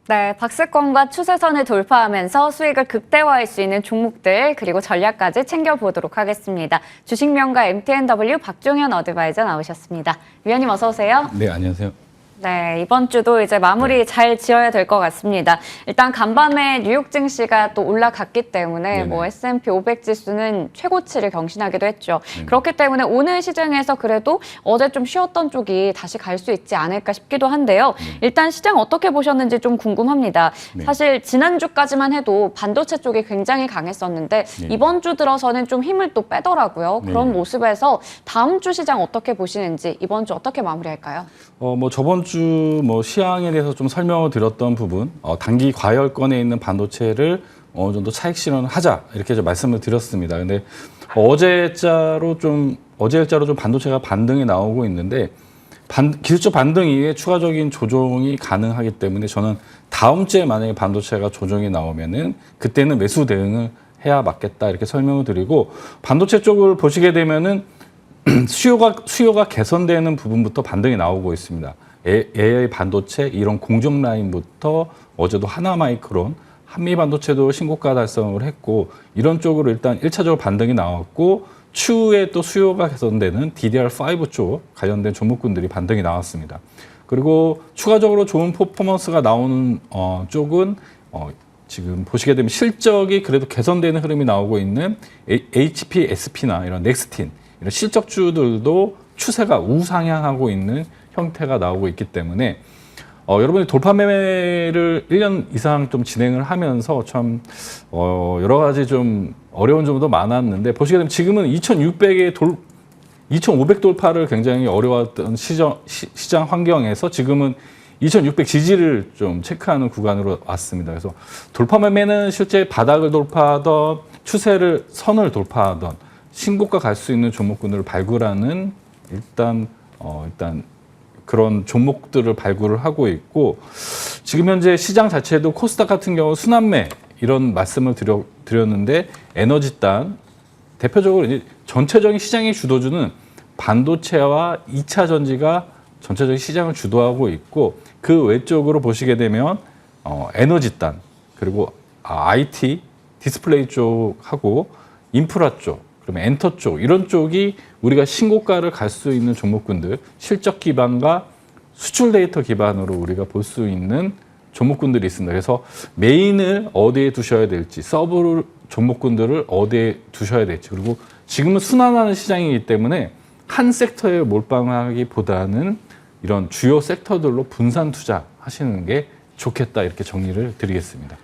네, 박스권과 추세선을 돌파하면서 수익을 극대화할 수 있는 종목들 그리고 전략까지 챙겨보도록 하겠습니다. 주식명가 MTNW 박종현 어드바이저 나오셨습니다. 위원님 어서 오세요. 네, 안녕하세요. 네, 이번 주도 이제 마무리 잘 지어야 될 것 같습니다. 일단 간밤에 뉴욕 증시가 또 올라갔기 때문에 네네. 뭐 S&P 500 지수는 최고치를 경신하기도 했죠. 그렇기 때문에 오늘 시장에서 그래도 어제 좀 쉬었던 쪽이 다시 갈 수 있지 않을까 싶기도 한데요. 일단 시장 어떻게 보셨는지 좀 궁금합니다. 네. 사실 지난주까지만 해도 반도체 쪽이 굉장히 강했었는데 네. 이번 주 들어서는 좀 힘을 또 빼더라고요. 그런 네. 모습에서 다음 주 시장 어떻게 보시는지 이번 주 어떻게 마무리할까요? 뭐 저번 주 뭐 시황에 대해서 좀 설명을 드렸던 부분, 단기 과열권에 있는 반도체를 어느 정도 차익 실현을 하자 이렇게 좀 말씀을 드렸습니다. 근데 어제자로 좀 반도체가 반등이 나오고 있는데 기술적 반등 이후에 추가적인 조정이 가능하기 때문에 저는 다음 주에 만약에 반도체가 조정이 나오면은 그때는 매수 대응을 해야 맞겠다 이렇게 설명을 드리고 반도체 쪽을 보시게 되면은 수요가 개선되는 부분부터 반등이 나오고 있습니다. AI 반도체 이런 공정 라인부터 어제도 하나마이크론, 한미반도체도 신고가 달성을 했고 이런 쪽으로 일단 1차적으로 반등이 나왔고 추후에 또 수요가 개선되는 DDR5 쪽 관련된 종목군들이 반등이 나왔습니다. 그리고 추가적으로 좋은 퍼포먼스가 나오는 쪽은 지금 보시게 되면 실적이 그래도 개선되는 흐름이 나오고 있는 HP, SP나 이런 넥스틴 이런 실적주들도 추세가 우상향하고 있는 형태가 나오고 있기 때문에 여러분이 돌파 매매를 1년 이상 좀 진행을 하면서 참 여러 가지 좀 어려운 점도 많았는데 보시게 되면 지금은 2,500 돌파를 굉장히 어려웠던 시장 환경에서 지금은 2,600 지지를 좀 체크하는 구간으로 왔습니다. 그래서 돌파 매매는 실제 바닥을 돌파하던 선을 돌파하던 신고가 갈 수 있는 종목군을 발굴하는 일단 그런 종목들을 발굴을 하고 있고 지금 현재 시장 자체도 코스닥 같은 경우 순환매 이런 말씀을 드렸는데 에너지단 대표적으로 이제 전체적인 시장의 주도주는 반도체와 2차 전지가 전체적인 시장을 주도하고 있고 그 외쪽으로 보시게 되면 에너지단 그리고 IT 디스플레이 쪽하고 인프라 쪽 그러면 엔터 쪽 이런 쪽이 우리가 신고가를 갈 수 있는 종목군들 실적 기반과 수출 데이터 기반으로 우리가 볼 수 있는 종목군들이 있습니다. 그래서 메인을 어디에 두셔야 될지 서브 종목군들을 어디에 두셔야 될지 그리고 지금은 순환하는 시장이기 때문에 한 섹터에 몰빵하기보다는 이런 주요 섹터들로 분산 투자하시는 게 좋겠다 이렇게 정리를 드리겠습니다.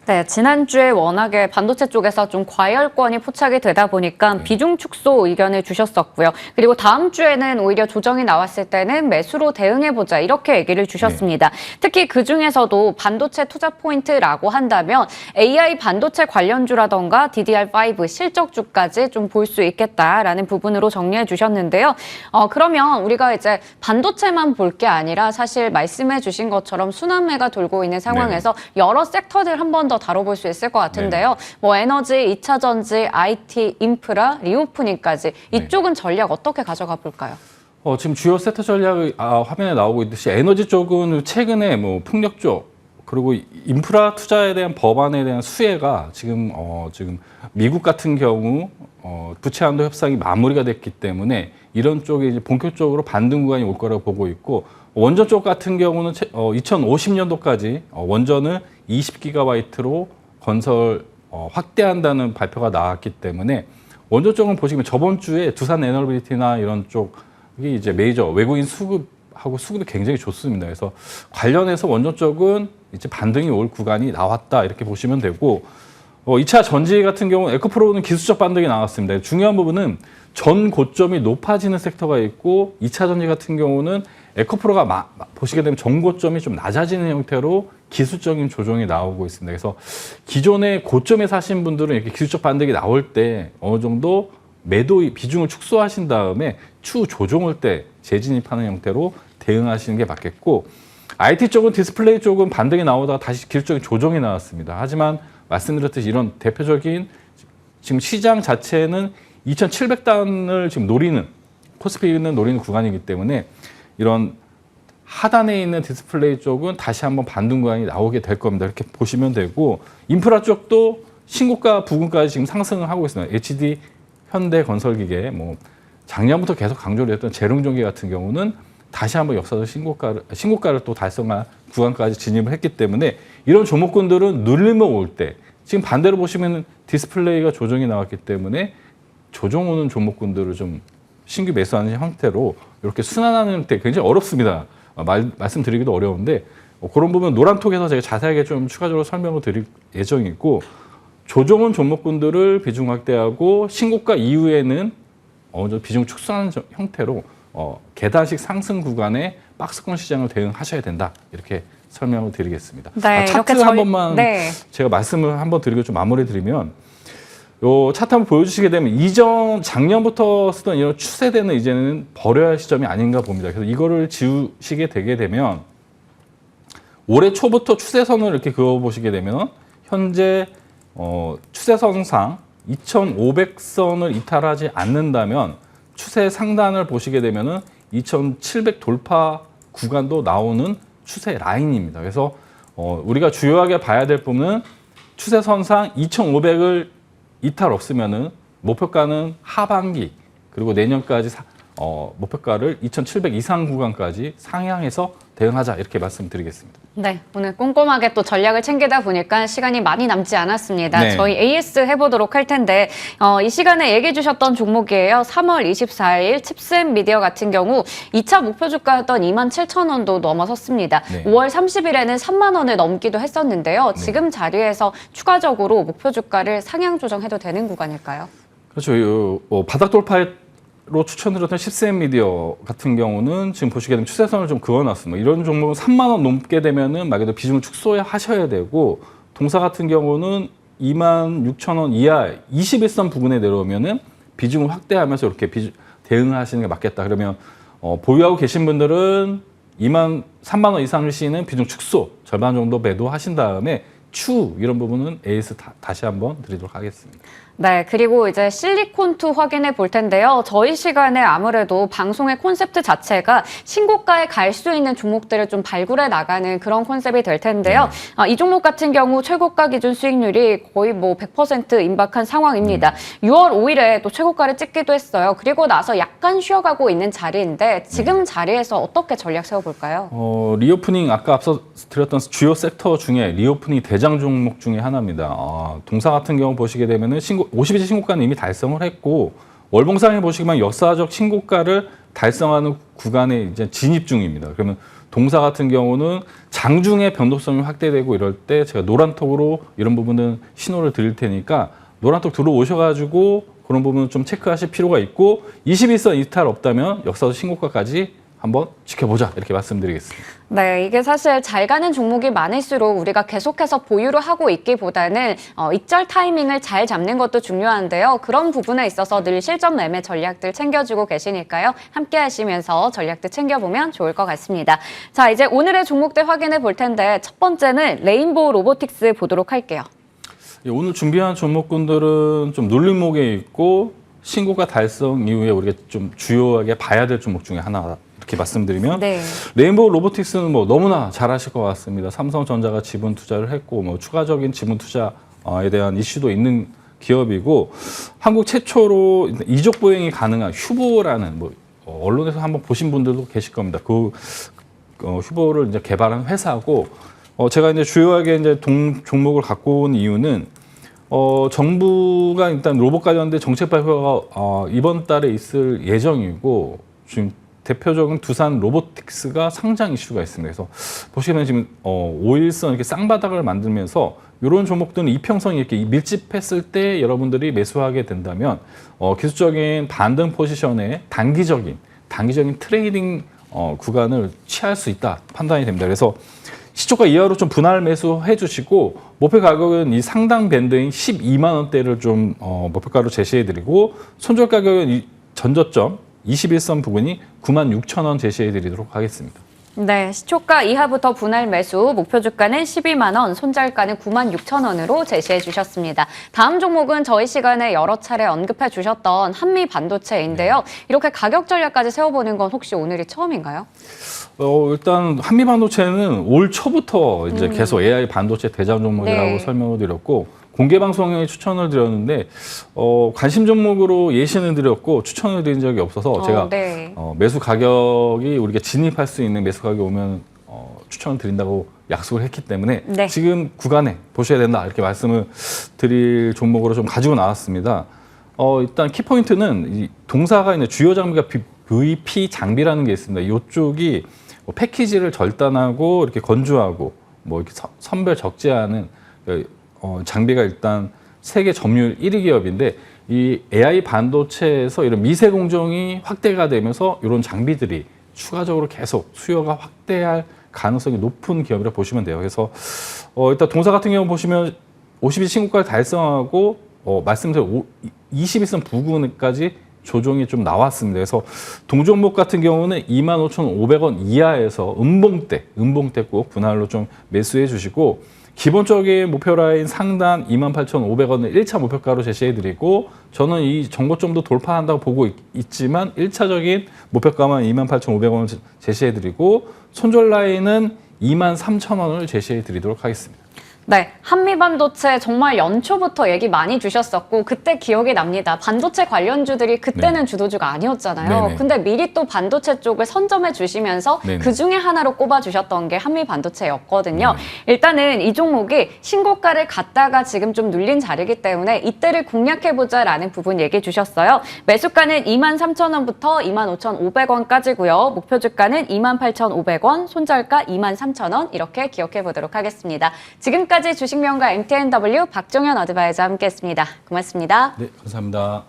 네, 지난주에 워낙에 반도체 쪽에서 좀 과열권이 포착이 되다 보니까 비중 축소 의견을 주셨었고요. 그리고 다음 주에는 오히려 조정이 나왔을 때는 매수로 대응해보자 이렇게 얘기를 주셨습니다. 특히 그중에서도 반도체 투자 포인트라고 한다면 AI 반도체 관련주라던가 DDR5 실적주까지 좀 볼 수 있겠다라는 부분으로 정리해 주셨는데요. 그러면 우리가 이제 반도체만 볼 게 아니라 사실 말씀해 주신 것처럼 순환매가 돌고 있는 상황에서 여러 섹터들 한 번 더 다뤄볼 수 있을 것 같은데요. 뭐 에너지, 2차 전지, IT, 인프라, 리오프닝까지 이쪽은 전략 어떻게 가져가 볼까요? 지금 주요 섹터 전략이 화면에 나오고 있듯이 에너지 쪽은 최근에 뭐 풍력 쪽 그리고 인프라 투자에 대한 법안에 대한 수혜가 지금 미국 같은 경우 부채 한도 협상이 마무리가 됐기 때문에 이런 쪽에 이제 본격적으로 반등 구간이 올 거라고 보고 있고 원전 쪽 같은 경우는 2050년도까지 원전을 20기가바이트로 건설 확대한다는 발표가 나왔기 때문에 원전 쪽은 보시면 저번 주에 두산 에너빌리티나 이런 쪽이 이제 메이저 외국인 수급이 굉장히 좋습니다. 그래서 관련해서 원전 쪽은 이제 반등이 올 구간이 나왔다 이렇게 보시면 되고 2차 전지 같은 경우는 에코프로는 기술적 반등이 나왔습니다. 중요한 부분은 전 고점이 높아지는 섹터가 있고 2차 전지 같은 경우는 에코프로가 보시게 되면 전 고점이 좀 낮아지는 형태로 기술적인 조정이 나오고 있습니다. 그래서 기존에 고점에 사신 분들은 이렇게 기술적 반등이 나올 때 어느 정도 매도 비중을 축소하신 다음에 추후 조정할 때 재진입하는 형태로 대응하시는 게 맞겠고 IT 쪽은 디스플레이 쪽은 반등이 나오다가 다시 기술적인 조정이 나왔습니다. 하지만 말씀드렸듯이 이런 대표적인 지금 시장 자체는 2,700단을 지금 코스피는 노리는 구간이기 때문에 이런 하단에 있는 디스플레이 쪽은 다시 한번 반등 구간이 나오게 될 겁니다. 이렇게 보시면 되고 인프라 쪽도 신고가 부근까지 지금 상승을 하고 있습니다. HD 현대건설기계 뭐 작년부터 계속 강조를 했던 재룡전기 같은 경우는 다시 한번 역사적 신고가를 또 달성한 구간까지 진입을 했기 때문에 이런 종목군들은 눌림목 올 때 지금 반대로 보시면 디스플레이가 조정이 나왔기 때문에 조정 오는 종목군들을 좀 신규 매수하는 형태로 이렇게 순환하는 형태 굉장히 어렵습니다. 말씀드리기도 어려운데 그런 부분 노란톡에서 제가 자세하게 좀 추가적으로 설명을 드릴 예정이고 조정은 종목군들을 비중 확대하고 신고가 이후에는 어느 정도 비중 축소하는 형태로 계단식 상승 구간에 박스권 시장을 대응하셔야 된다 이렇게 설명을 드리겠습니다. 네, 차트 한 번만 네. 제가 말씀을 한번 드리고 좀 마무리 드리면 요 차트 한번 보여주시게 되면 작년부터 쓰던 이런 추세대는 이제는 버려야 할 시점이 아닌가 봅니다. 그래서 이거를 지우시게 되게 되면 올해 초부터 추세선을 이렇게 그어보시게 되면 현재 추세선상 2,500선을 이탈하지 않는다면 추세 상단을 보시게 되면은 2,700 돌파 구간도 나오는 추세 라인입니다. 그래서 우리가 주요하게 봐야 될 부분은 추세선상 2,500을 이탈 없으면은 목표가는 하반기 그리고 내년까지 목표가를 2,700 이상 구간까지 상향해서 대응하자 이렇게 말씀드리겠습니다. 네, 오늘 꼼꼼하게 또 전략을 챙기다 보니까 시간이 많이 남지 않았습니다. 네. 저희 AS 해보도록 할 텐데 이 시간에 얘기해 주셨던 종목이에요. 3월 24일 칩스앤미디어 같은 경우 2차 목표 주가였던 27,000원도 넘어섰습니다. 네. 5월 30일에는 3만 원을 넘기도 했었는데요. 지금 자리에서 추가적으로 목표 주가를 상향 조정해도 되는 구간일까요? 그렇죠. 바닥 돌파로 추천드렸던 칩스앤미디어 같은 경우는 지금 보시게 되면 추세선을 좀 그어놨습니다. 이런 종목은 3만 원 넘게 되면은 말 그대로 비중을 축소하셔야 되고 동사 같은 경우는 26,000원 이하 21선 부근에 내려오면은 비중을 확대하면서 이렇게 대응하시는 게 맞겠다. 그러면 보유하고 계신 분들은 3만 원 이상 시는 비중 축소 절반 정도 매도하신 다음에 추 이런 부분은 AS 다시 한번 드리도록 하겠습니다. 네, 그리고 이제 실리콘2 확인해 볼 텐데요. 저희 시간에 아무래도 방송의 콘셉트 자체가 신고가에 갈 수 있는 종목들을 좀 발굴해 나가는 그런 컨셉이 될 텐데요. 이 종목 같은 경우 최고가 기준 수익률이 거의 뭐 100% 임박한 상황입니다. 6월 5일에 또 최고가를 찍기도 했어요. 그리고 나서 약간 쉬어가고 있는 자리인데 지금 자리에서 어떻게 전략 세워볼까요? 리오프닝 아까 앞서 드렸던 주요 섹터 중에 리오프닝 대장 종목 중에 하나입니다. 동사 같은 경우 보시게 되면은 52주 신고가는 이미 달성을 했고 월봉상에 보시면 역사적 신고가를 달성하는 구간에 이제 진입 중입니다. 그러면 동사 같은 경우는 장중에 변동성이 확대되고 이럴 때 제가 노란톡으로 이런 부분은 신호를 드릴 테니까 노란톡 들어오셔가지고 그런 부분은 좀 체크하실 필요가 있고 21선 이탈 없다면 역사적 신고가까지 한번 지켜보자 이렇게 말씀드리겠습니다. 네, 이게 사실 잘 가는 종목이 많을수록 우리가 계속해서 보유를 하고 있기보다는 익절 타이밍을 잘 잡는 것도 중요한데요. 그런 부분에 있어서 늘 실전 매매 전략들 챙겨주고 계시니까요. 함께 하시면서 전략들 챙겨보면 좋을 것 같습니다. 자, 이제 오늘의 종목들 확인해 볼 텐데 첫 번째는 레인보우 로보틱스 보도록 할게요. 오늘 준비한 종목군들은 좀 눌림목에 있고 신고가 달성 이후에 우리가 좀 주요하게 봐야 될 종목 중에 하나 이렇게 말씀드리면 네. 레인보우 로보틱스는 뭐 너무나 잘 아실 것 같습니다. 삼성전자가 지분 투자를 했고 뭐 추가적인 지분 투자에 대한 이슈도 있는 기업이고 한국 최초로 이족 보행이 가능한 휴보라는 뭐 언론에서 한번 보신 분들도 계실 겁니다. 그 휴보를 이제 개발한 회사고 제가 이제 주요하게 이제 종목을 갖고 온 이유는 정부가 일단 로봇 관련된 정책 발표가 이번 달에 있을 예정이고 지금 대표적인 두산 로보틱스가 상장 이슈가 있습니다. 그래서 보시면 지금 5일선 이렇게 쌍바닥을 만들면서 이런 종목들은 이평선이 이렇게 밀집했을 때 여러분들이 매수하게 된다면 기술적인 반등 포지션에 단기적인 트레이딩 구간을 취할 수 있다 판단이 됩니다. 그래서 시초가 이하로 좀 분할 매수해 주시고 목표 가격은 이 상당 밴드인 12만 원대를 좀 목표가로 제시해 드리고 손절 가격은 이 전저점 21선 부근이 96,000원 제시해 드리도록 하겠습니다. 네, 시초가 이하부터 분할 매수, 목표 주가는 12만 원, 손절가는 9만 6천 원으로 제시해 주셨습니다. 다음 종목은 저희 시간에 여러 차례 언급해 주셨던 한미 반도체인데요. 이렇게 가격 전략까지 세워보는 건 혹시 오늘이 처음인가요? 일단 한미 반도체는 올 초부터 이제 계속 AI 반도체 대장 종목이라고 네. 설명을 드렸고 공개 방송에 추천을 드렸는데 관심 종목으로 예시는 드렸고 추천을 드린 적이 없어서 제가 네. 매수 가격이 우리가 진입할 수 있는 매수 가격이 오면 추천을 드린다고 약속을 했기 때문에 네. 지금 구간에 보셔야 된다 이렇게 말씀을 드릴 종목으로 좀 가지고 나왔습니다. 일단 키포인트는 이 동사가 있는 주요 장비가 VP 장비라는 게 있습니다. 이쪽이 패키지를 절단하고 이렇게 건조하고 뭐 이렇게 선별 적재하는 장비가 일단 세계 점유율 1위 기업인데 이 AI 반도체에서 이런 미세 공정이 확대가 되면서 이런 장비들이 추가적으로 계속 수요가 확대할 가능성이 높은 기업이라 보시면 돼요. 그래서 일단 동사 같은 경우 보시면 52 신고가를 달성하고 말씀드린 21선 부근까지 조정이 좀 나왔습니다. 그래서 동종목 같은 경우는 25,500원 이하에서 음봉대 꼭 분할로 좀 매수해 주시고 기본적인 목표 라인 상단 28,500원을 1차 목표가로 제시해 드리고 저는 이 정고점도 돌파한다고 보고 있지만 1차적인 목표가만 28,500원을 제시해 드리고 손절 라인은 23,000원을 제시해 드리도록 하겠습니다. 네, 한미반도체 정말 연초부터 얘기 많이 주셨었고 그때 기억이 납니다. 반도체 관련주들이 그때는 네. 주도주가 아니었잖아요. 네네. 근데 미리 또 반도체 쪽을 선점해 주시면서 네네. 그 중에 하나로 꼽아 주셨던 게 한미반도체였거든요. 네. 일단은 이 종목이 신고가를 갔다가 지금 좀 눌린 자리이기 때문에 이때를 공략해보자라는 부분 얘기해 주셨어요. 매수가는 23,000원부터 25,500원까지고요. 목표 주가는 28,500원, 손절가 23,000원 이렇게 기억해 보도록 하겠습니다. 지금까지 주식명가 MTNW 박종현 어드바이저 함께했습니다. 고맙습니다. 네, 감사합니다.